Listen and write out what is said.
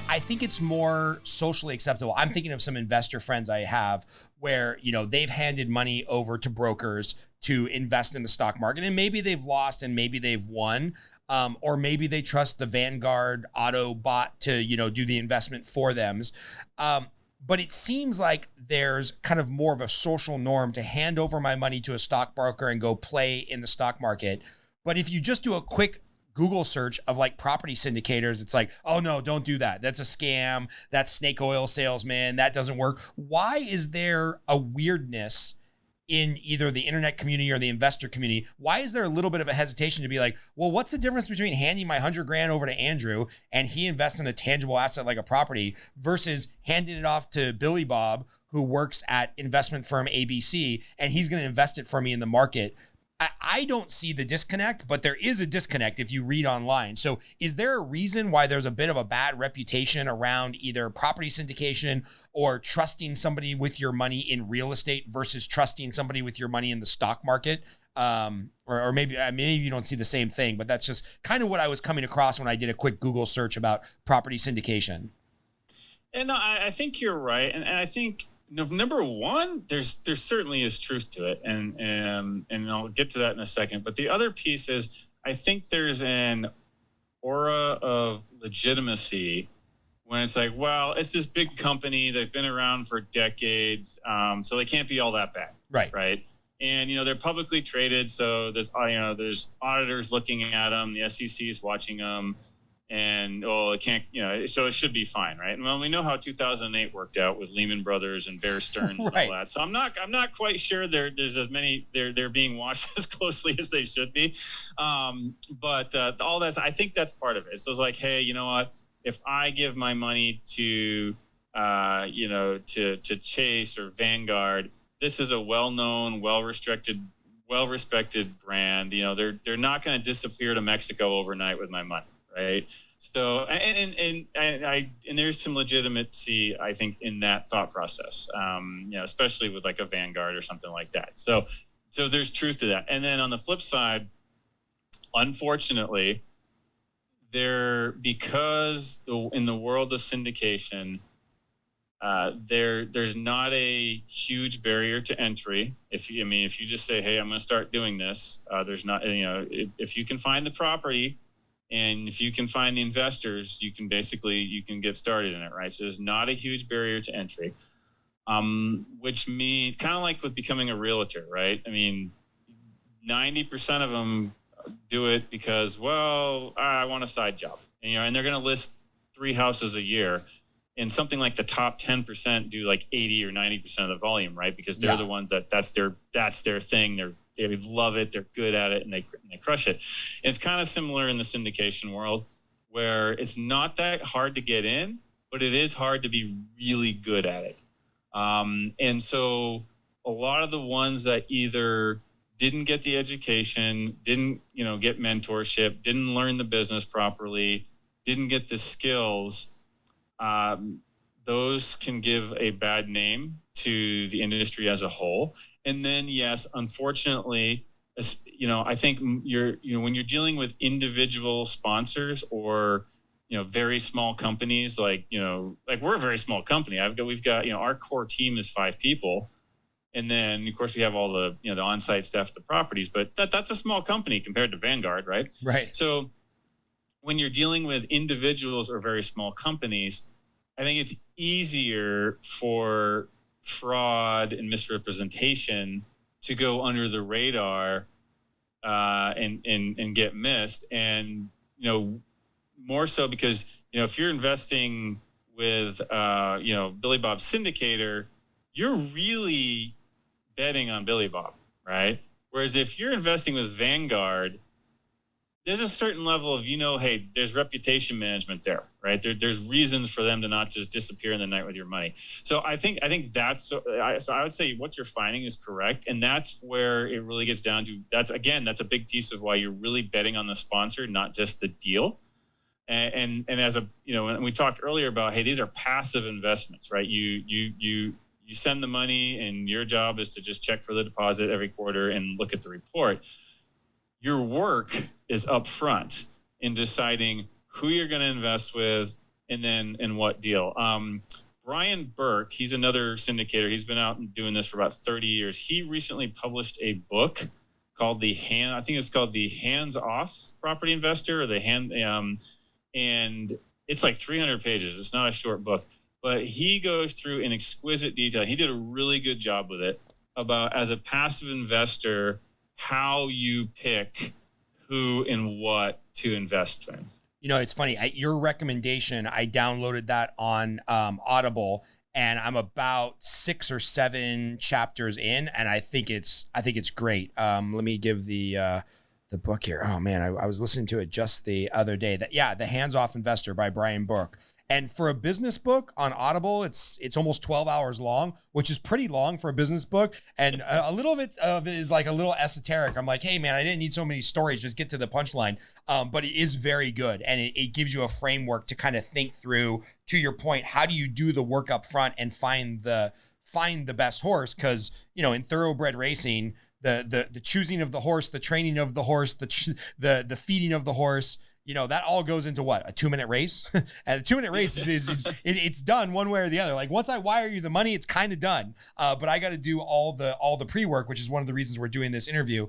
I think it's more socially acceptable. I'm thinking of some investor friends I have where, they've handed money over to brokers to invest in the stock market, and maybe they've lost and maybe they've won. Or maybe they trust the Vanguard auto bot to, do the investment for them. But it seems like there's kind of more of a social norm to hand over my money to a stockbroker and go play in the stock market. But if you just do a quick Google search of like property syndicators, it's like, oh no, don't do that. That's a scam. That's snake oil salesman. That doesn't work. Why is there a weirdness in either the internet community or the investor community? Why is there a little bit of a hesitation to be like, well, what's the difference between handing my $100,000 over to Andrew and he invests in a tangible asset like a property versus handing it off to Billy Bob, who works at investment firm ABC, and he's going to invest it for me in the market? I don't see the disconnect, but there is a disconnect if you read online. So is there a reason why there's a bit of a bad reputation around either property syndication or trusting somebody with your money in real estate versus trusting somebody with your money in the stock market? Or maybe you don't see the same thing, but that's just kind of what I was coming across when I did a quick Google search about property syndication. And I think you're right. And I think, number one, there's certainly is truth to it, and I'll get to that in a second. But the other piece is, I think there's an aura of legitimacy when it's like, well, it's this big company, they've been around for decades, so they can't be all that bad, right? And they're publicly traded, so there's auditors looking at them, the SEC is watching them. And it can't, so it should be fine, right? And well, we know how 2008 worked out with Lehman Brothers and Bear Stearns and all that. So I'm not quite sure there's as many they're being watched as closely as they should be. But all that's, I think that's part of it. So it's like, hey, you know what? If I give my money to Chase or Vanguard, this is a well-known, well-respected brand. They're not going to disappear to Mexico overnight with my money. Right. So, and there's some legitimacy, I think, in that thought process, especially with like a Vanguard or something like that. So there's truth to that. And then on the flip side, unfortunately, because in the world of syndication, there's not a huge barrier to entry. If you just say, hey, I'm going to start doing this, there's not, if you can find the property, and if you can find the investors, you can get started in it, right? So there's not a huge barrier to entry, which means kind of like with becoming a realtor, right? I mean, 90% of them do it because, well, I want a side job, and they're going to list 3 houses a year, and something like the top 10% do like 80 or 90% of the volume, right? Because they're the ones that's their thing. They love it. They're good at it, and they crush it. And it's kind of similar in the syndication world, where it's not that hard to get in, but it is hard to be really good at it. And so a lot of the ones that either didn't get the education, didn't get mentorship, didn't learn the business properly, didn't get the skills, those can give a bad name to the industry as a whole. And then, yes, unfortunately, I think when you're dealing with individual sponsors or, very small companies, like we're a very small company. We've got, our core team is 5 people. And then of course we have all the, the on-site staff, the properties, but that's a small company compared to Vanguard, right? Right. So when you're dealing with individuals or very small companies, I think it's easier for fraud and misrepresentation to go under the radar and get missed. And, more so because, if you're investing with, Billy Bob's syndicator, you're really betting on Billy Bob, right? Whereas if you're investing with Vanguard, there's a certain level of, hey, there's reputation management there, right? There's reasons for them to not just disappear in the night with your money. So I think that's, so I would say what you're finding is correct. And that's where it really gets down to, that's a big piece of why you're really betting on the sponsor, not just the deal. And as and we talked earlier about, hey, these are passive investments, right? You send the money and your job is to just check for the deposit every quarter and look at the report. Your work is up front in deciding who you're going to invest with and what deal. Brian Burke, he's another syndicator. He's been out and doing this for about 30 years. He recently published a book called I think it's called the Hands-Off Property Investor, or and it's like 300 pages. It's not a short book, but he goes through in exquisite detail. He did a really good job with it about, as a passive investor, how you pick who and what to invest in. You know, it's funny. Your recommendation, I downloaded that on Audible, and I'm about 6 or 7 chapters in, and I think it's great. Let me give the book here. Oh man, I was listening to it just the other day. The Hands-Off Investor by Brian Burke. And for a business book on Audible, it's almost 12 hours long, which is pretty long for a business book. And a little bit of it is like a little esoteric. I'm like, hey man, I didn't need so many stories, just get to the punchline. But it is very good. And it gives you a framework to kind of think through, to your point, how do you do the work up front and find the best horse? Because, you know, in thoroughbred racing, the choosing of the horse, the training of the horse, the feeding of the horse, you know, that all goes into what, a 2-minute race. And the 2-minute race it's done one way or the other. Like once I wire you the money, it's kind of done. But I got to do all the pre-work, which is one of the reasons we're doing this interview.